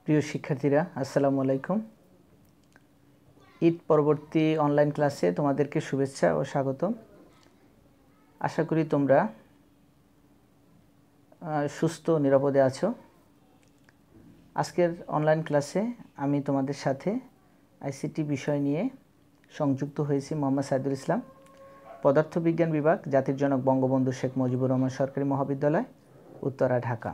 প্রিয় শিক্ষার্থীরা আসসালামু আলাইকুম। ঈদ পরবর্তী অনলাইন ক্লাসে তোমাদেরকে শুভেচ্ছা ও স্বাগতম। আশা করি তোমরা সুস্থ নিরাপদে আছো। আজকের অনলাইন ক্লাসে আমি তোমাদের সাথে আইসিটি বিষয় নিয়ে সংযুক্ত হয়েছি। মোহাম্মদ সাইদুল ইসলাম, পদার্থবিজ্ঞান বিভাগ, জাতির জনক বঙ্গবন্ধু শেখ মুজিবুর রহমান সরকারি মহাবিদ্যালয়, উত্তরা, ঢাকা।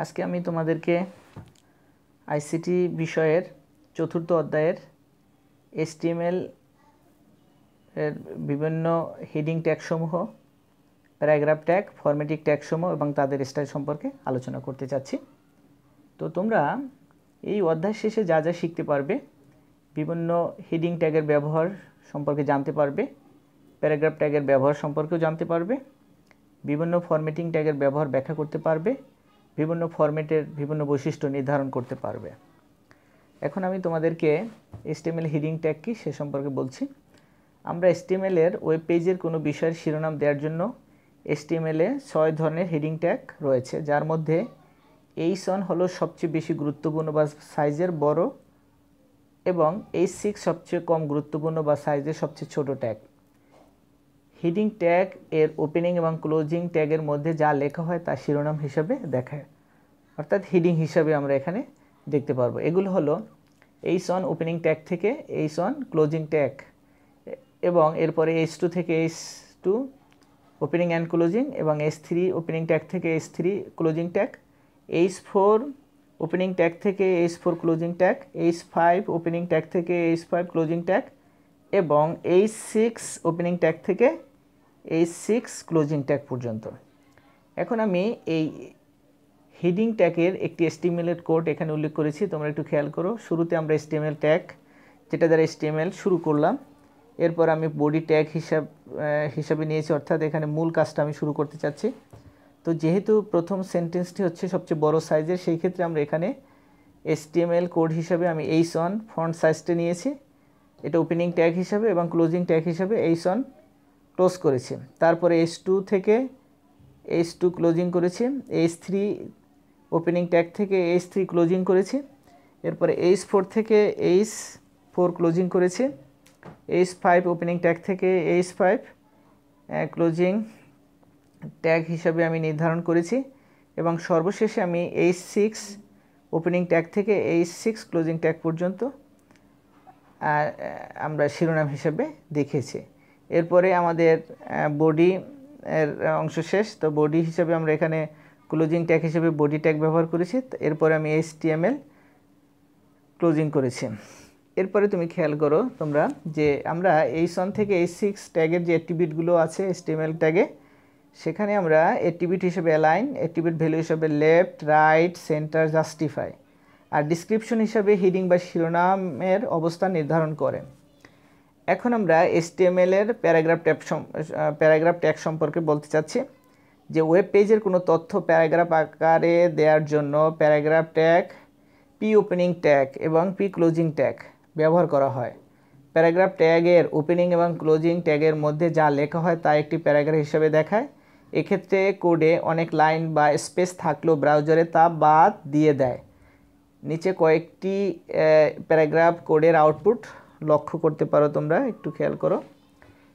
আজকে আমি তোমাদেরকে আইসিটি বিষয়ের চতুর্থ অধ্যায়ের HTML এর বিভিন্ন হেডিং ট্যাগসমূহ, প্যারাগ্রাফ ট্যাগ, ফরম্যাটিক ট্যাগসমূহ এবং তাদের স্টাইল সম্পর্কে আলোচনা করতে চাচ্ছি। তো তোমরা এই অধ্যায় শেষে যা যা শিখতে পারবে, বিভিন্ন হেডিং ট্যাগের ব্যবহার সম্পর্কে জানতে পারবে, প্যারাগ্রাফ ট্যাগের ব্যবহার সম্পর্কেও জানতে পারবে, বিভিন্ন ফরম্যাটিং ট্যাগের ব্যবহার ব্যাখ্যা করতে পারবে, বিভিন্ন ফরম্যাটের বিভিন্ন বৈশিষ্ট্য নির্ধারণ করতে পারবে। এখন আমি তোমাদেরকে HTML হেডিং ট্যাগ কি সে সম্পর্কে বলছি। আমরা HTML এর ওয়েব পেজের কোনো বিষয়ের শিরোনাম দেওয়ার জন্য HTML এ 6 ধরনের হেডিং ট্যাগ রয়েছে, যার মধ্যে H1 হলো সবচেয়ে বেশি গুরুত্বপূর্ণ বা সাইজের বড় এবং H6 সবচেয়ে কম গুরুত্বপূর্ণ বা সাইজের সবচেয়ে ছোট ট্যাগ। হেডিং ট্যাগ এর ওপেনিং এবং ক্লোজিং ট্যাগের মধ্যে যা লেখা হয় তা শিরোনাম হিসাবে দেখায়, অর্থাৎ হেডিং হিসাবে আমরা এখানে দেখতে পারবো। এগুলো হলো H1 ওপেনিং ট্যাগ থেকে H1 ক্লোজিং ট্যাগ, এবং এরপরে H2 থেকে H2 ওপেনিং অ্যান্ড ক্লোজিং, এবং H3 ওপেনিং ট্যাগ থেকে H3 closing tag, H4 opening tag থেকে H4 closing tag, H5 opening tag থেকে H5 ক্লোজিং ট্যাগ, এবং H6 ওপেনিং ট্যাগ থেকে H6 ক্লোজিং ট্যাগ পর্যন্ত। এখন আমি এই হেডিং ট্যাগের একটি HTML এর কোড এখানে উল্লেখ করেছি, তোমরা একটু খেয়াল করো। শুরুতে আমরা HTML ট্যাগ, যেটা দ্বারা HTML শুরু করলাম, এরপর আমি বডি ট্যাগ হিসাবে নিয়েছি, অর্থাৎ এখানে মূল কাজটা আমি শুরু করতে চাচ্ছি। তো যেহেতু প্রথম সেন্টেন্সটি হচ্ছে সবচেয়ে বড় সাইজের, সেই ক্ষেত্রে আমরা এখানে HTML কোড হিসাবে আমি H1 ফন্ট সাইজটা নিয়েছি, এটা ওপেনিং ট্যাগ হিসাবে, এবং ক্লোজিং ট্যাগ হিসাবে H1 ক্লোজ করেছি। তারপরে H2 থেকে H2 ক্লোজিং করেছি, H3 ওপেনিং ট্যাগ থেকে H3 ক্লোজিং করেছি, এরপরে H4 থেকে H4 ক্লোজিং করেছি, H5 ওপেনিং ট্যাগ থেকে H5 ক্লোজিং ট্যাগ হিসাবে আমি নির্ধারণ করেছি, এবং সর্বশেষে আমি H6 ওপেনিং ট্যাগ থেকে H6 ক্লোজিং ট্যাগ পর্যন্ত আমরা শিরোনাম হিসাবে দেখেছি। এরপরে আমাদের বডি এর অংশ শেষ। তো বডি হিসাবে আমরা এখানে ক্লোজিং ট্যাগ হিসেবে বডি ট্যাগ ব্যবহার করেছি। এরপরে আমি HTML ক্লোজিং করেছি। এরপরে তুমি খেয়াল করো তোমরা যে আমরা H1 থেকে H6 ট্যাগের যে অ্যাট্রিবিউটগুলো আছে HTML ট্যাগে, সেখানে আমরা অ্যাট্রিবিউট হিসেবে অ্যালাইন, অ্যাট্রিবিউট ভ্যালু হিসেবে লেফট, রাইট, সেন্টার, জাস্টিফাই, আর ডিসক্রিপশন হিসাবে হেডিং বা শিরোনামের অবস্থান নির্ধারণ করে। এখন আমরা HTML এর প্যারাগ্রাফ ট্যাগ সম্পর্কে বলতে চাচ্ছি, যে ওয়েব পেজের কোনো তথ্য প্যারাগ্রাফ আকারে দেওয়ার জন্য paragraph tag, P opening tag এবং পি ক্লোজিং ট্যাগ ব্যবহার করা হয়। প্যারাগ্রাফ ট্যাগের ওপেনিং এবং ক্লোজিং ট্যাগের মধ্যে যা লেখা হয় তা একটি প্যারাগ্রাফ হিসেবে দেখায়। এক্ষেত্রে কোডে অনেক লাইন বা স্পেস থাকলেও ব্রাউজারে তা বাদ দিয়ে দেয়। নিচে কয়েকটি প্যারাগ্রাফ কোডের আউটপুট লক্ষ্য করতে পারো, তোমরা একটু খেয়াল করো।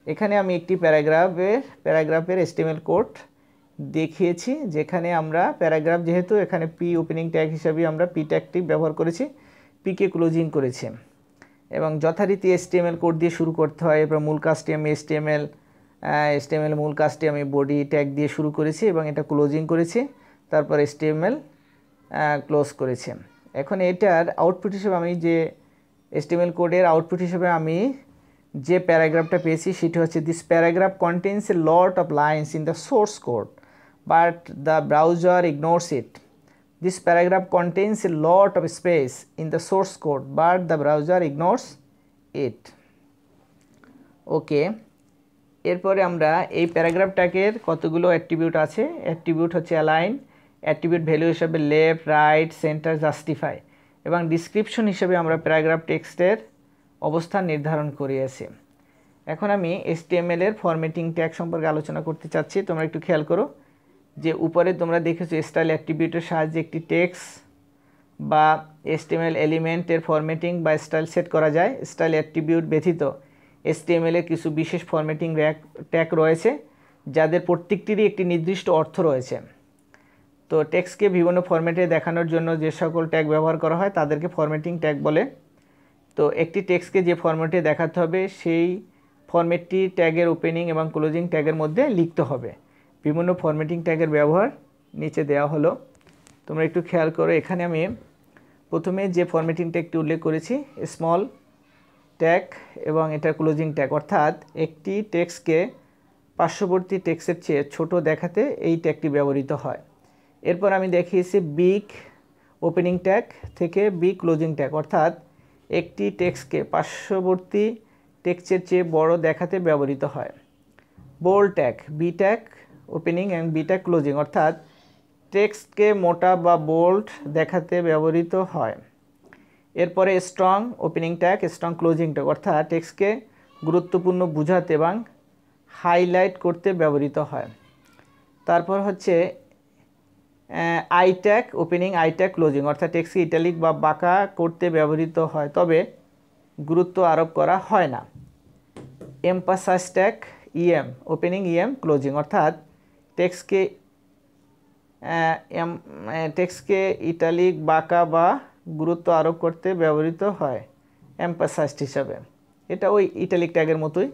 এখানে আমি একটি প্যারাগ্রাফের HTML কোড দেখিয়েছি, যেখানে আমরা প্যারাগ্রাফ, যেহেতু এখানে পি ওপেনিং ট্যাগ হিসাবে আমরা পি ট্যাগটি ব্যবহার করেছি, পিকে ক্লোজিং করেছি, এবং যথারীতি HTML কোড দিয়ে শুরু করতে হয়। এরপর মূল কাজটি আমি HTML মূল কাজটি আমি বডি ট্যাগ দিয়ে শুরু করেছি এবং এটা ক্লোজিং করেছি, তারপর HTML ক্লোজ করেছি। এখন এটার আউটপুট হিসেবে আমি যে HTML কোডের আউটপুট হিসেবে আমি যে প্যারাগ্রাফটা পেয়েছি সেটা হচ্ছে, this paragraph contains a lot of lines in the source code but the browser ignores it. This paragraph contains a lot of space in the source code but the browser ignores it. Okay, এরপরে আমরা এই paragraph ট্যাগের কতগুলো attribute আছে। Attribute হচ্ছে align, attribute value হিসাবে left, right, centre, justify এবং description হিসেবে আমরা প্যারাগ্রাফ টেক্সটের অবস্থান নির্ধারণ করিয়েছি। এখন আমি HTML এর ফরম্যাটিং ট্যাগ সম্পর্কে আলোচনা করতে চাচ্ছি। তোমরা একটু খেয়াল করো যে উপরে তোমরা দেখেছো স্টাইল অ্যাট্রিবিউটের সাহায্যে একটি টেক্সট বা HTML এলিমেন্টের ফরম্যাটিং বা স্টাইল সেট করা যায়। স্টাইল অ্যাট্রিবিউট ব্যতীত HTML এর কিছু বিশেষ ফরম্যাটিং ট্যাগ রয়েছে যাদের প্রত্যেকটিরই একটি নির্দিষ্ট অর্থ রয়েছে। তো টেক্সটকে বিভিন্ন ফরম্যাটে দেখানোর জন্য যে সকল ট্যাগ ব্যবহার করা হয় তাদেরকে ফরম্যাটিং ট্যাগ বলে। তো একটি টেক্সটকে যে ফরম্যাটে দেখাতে হবে সেই ফরম্যাটটি ট্যাগের ওপেনিং এবং ক্লোজিং ট্যাগের মধ্যে লিখতে হবে। বিভিন্ন ফরম্যাটিং ট্যাগের ব্যবহার নিচে দেওয়া হলো, তোমরা একটু খেয়াল করো। এখানে আমি প্রথমে যে ফরম্যাটিং ট্যাগটি উল্লেখ করেছি স্মল ট্যাগ এবং এটা ক্লোজিং ট্যাগ, অর্থাৎ একটি টেক্সটকে পার্শ্ববর্তী টেক্সটের চেয়ে ছোট দেখাতে এই ট্যাগটি ব্যবহৃত হয়। এরপর আমি দেখিয়েছি বিগ ওপেনিং ট্যাগ থেকে বিগ ক্লোজিং ট্যাগ, অর্থাৎ একটি টেক্সটকে পার্শ্ববর্তী টেক্সটের চেয়ে বড় দেখাতে ব্যবহৃত হয়। Bold tag, B tag opening এবং বি ট্যাগ ক্লোজিং, অর্থাৎ টেক্সটকে মোটা বা বোল্ড দেখাতে ব্যবহৃত হয়। এরপরে strong opening tag, strong closing tag, অর্থাৎ টেক্সটকে গুরুত্বপূর্ণ বোঝাতে এবং হাইলাইট করতে ব্যবহৃত হয়। তারপর হচ্ছে I tag opening, I tag closing, অর্থাৎ টেক্সটকে ইটালিক বা বাঁকা করতে ব্যবহৃত হয় তবে গুরুত্ব আরোপ করা হয় না। Emphasise tag, EM opening, EM closing, অর্থাৎ টেক্সটকে ইটালিক বাঁকা বা গুরুত্ব আরোপ করতে ব্যবহৃত হয় এমফাসাইজড হিসাবে। এটা ওই ইটালিক ট্যাগের মতোই।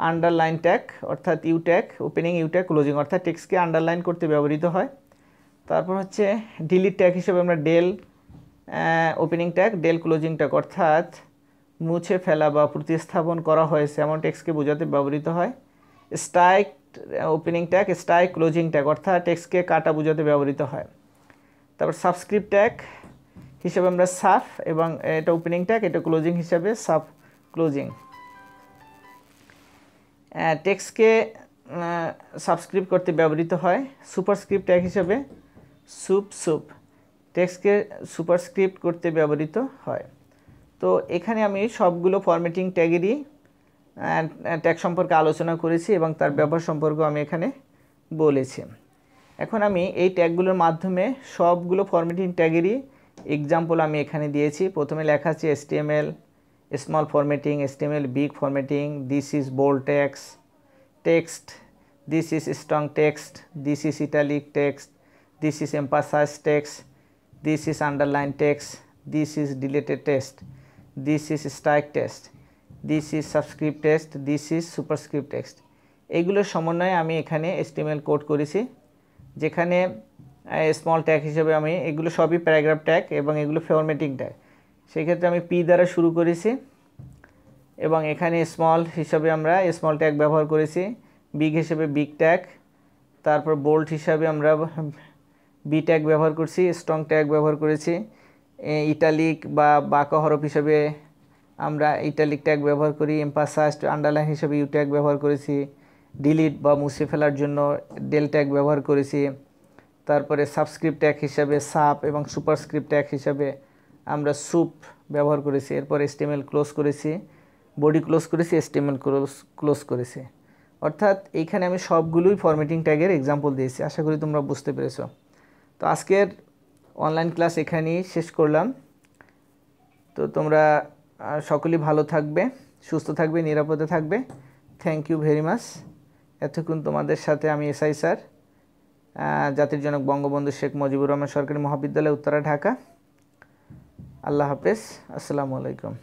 আন্ডারলাইন ট্যাগ অর্থাৎ U tag opening, U tag closing, অর্থাৎ টেক্সটকে আন্ডারলাইন করতে ব্যবহৃত হয়। তারপর হচ্ছে ডিলিট ট্যাগ হিসেবে আমরা del opening tag, del closing tag, অর্থাৎ মুছে ফেলা বা প্রতিস্থাপন করা হয়েছে এমন টেক্সটকে বোঝাতে ব্যবহৃত হয়। Strike opening tag, strike closing tag, অর্থাৎ টেক্সটকে কাটা বোঝাতে ব্যবহৃত হয়। তারপর সাবস্ক্রিপ্ট ট্যাগ হিসেবে আমরা সাব এবং এটা ওপেনিং ট্যাগ, এটা ক্লোজিং হিসাবে সাব ক্লোজিং। টেক্সটকে সাবস্ক্রিপ্ট করতে ব্যবহৃত হয়। সুপারস্ক্রিপ্ট ট্যাগ হিসাবে সুপ, টেক্সটকে সুপারস্ক্রিপ্ট করতে ব্যবহৃত হয়। তো এখানে আমি সবগুলো ফরম্যাটিং ট্যাগেরই ট্যাগ সম্পর্কে আলোচনা করেছি এবং তার ব্যবহার সম্পর্কে আমি এখানে বলেছি। এখন আমি এই ট্যাগগুলোর মাধ্যমে সবগুলো ফরম্যাটিং ট্যাগেরই এক্সাম্পল আমি এখানে দিয়েছি। প্রথমে লেখা আছে HTML small formatting, HTML big formatting, this is bold text, this is strong text, this is italic text, this is emphasised text, this is underline text, this is deleted text, this is strike text, this is subscript text, this is superscript text. এইগুলোর সমন্বয়ে আমি এখানে HTML code করেছি, যেখানে small tag হিসেবে আমি এগুলো সবই প্যারাগ্রাফ ট্যাগ এবং এগুলো ফরম্যাটিং ট্যাগ। সেই ক্ষেত্রে আমি পি দ্বারা শুরু করেছি এবং এখানে স্মল হিসাবে আমরা স্মল ট্যাগ ব্যবহার করেছি, বিগ হিসেবে বিগ ট্যাগ, তারপর বোল্ড হিসাবে আমরা বি ট্যাগ ব্যবহার করছি, স্ট্রং ট্যাগ ব্যবহার করেছি, ইটালিক বা বাঁকা হরফ হিসাবে আমরা ইটালিক ট্যাগ ব্যবহার করি, এমফাসাইজড আন্ডারলাইন হিসাবে ইউ ট্যাগ ব্যবহার করেছি, ডিলিট বা মুছে ফেলার জন্য ডেল ট্যাগ ব্যবহার করেছি। তারপরে সাবস্ক্রিপ্ট ট্যাগ হিসাবে সাব এবং সুপারস্ক্রিপ্ট ট্যাগ হিসাবে আমরা সুপ ব্যবহার করেছি। এরপর HTML ক্লোজ করেছি, বডি ক্লোজ করেছি, HTML ক্লোজ করেছি। অর্থাৎ এইখানে আমি সবগুলোই ফরম্যাটিং ট্যাগের এক্সাম্পল দিয়েছি। আশা করি তোমরা বুঝতে পেরেছো। তো আজকের অনলাইন ক্লাস এখানেই শেষ করলাম। তো তোমরা সকলেই ভালো থাকবে, সুস্থ থাকবে, নিরাপদে থাকবে। Thank you very much. এতক্ষণ তোমাদের সাথে আমি SI স্যার, জাতির জনক বঙ্গবন্ধু শেখ মুজিবুর রহমান সরকারি মহাবিদ্যালয়, উত্তরা, ঢাকা। আল্লাহ হাফেজ, আসসালামু আলাইকুম।